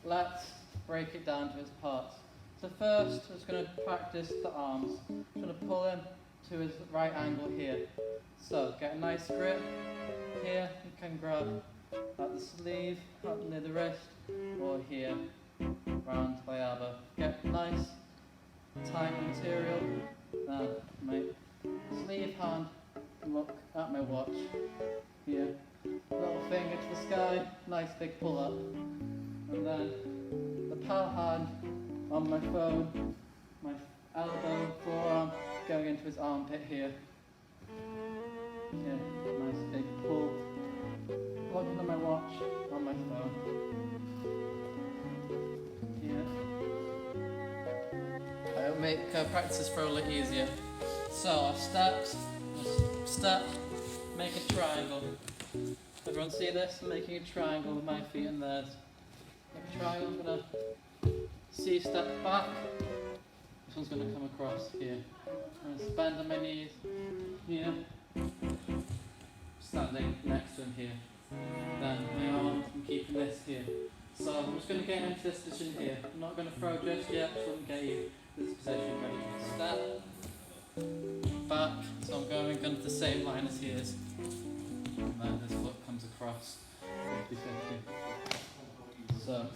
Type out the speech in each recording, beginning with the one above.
Let's break it down to its parts. So first, I'm just going to practice the arms. I'm going to pull him to his right angle here. So get a nice grip here. You can grab at the sleeve, up near the wrist, or here, round the elbow. Get nice, tight material. Now, my sleeve hand, look at my watch here. Little finger to the sky, nice big pull up. And then the pal hand on my phone, my elbow, forearm, going into his armpit here. Okay, nice big pull. Plugging on my watch, on my phone. Here. I'll make practice for a little easier. So our steps, step, make a triangle. Everyone see this? I'm making a triangle with my feet and theirs. Make a triangle, I'm going to see step back. This one's going to come across here. I'm going to bend on my knees here. Standing next to him here. Then my arms, I'm keeping this here. So I'm just going to get into this position here. I'm not going to throw just yet, just want to get you this position ready. Step, back, so I'm going into the same line as he is. And then this foot comes across 50-50. So,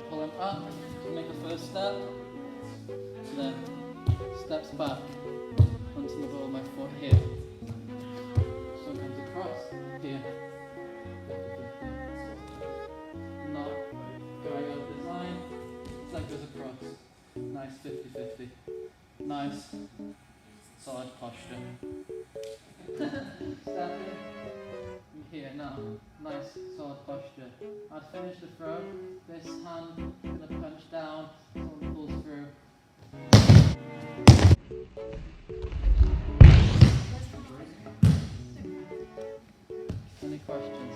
pull him up to make the first step, and then steps back onto the ball of my foot here. So it comes across here. Not going over this line, so it goes across. Nice 50-50. Nice, solid posture. Step in here now. Nice, solid posture. I'd finish the throw. This hand gonna punch down. Someone pulls through. Any questions?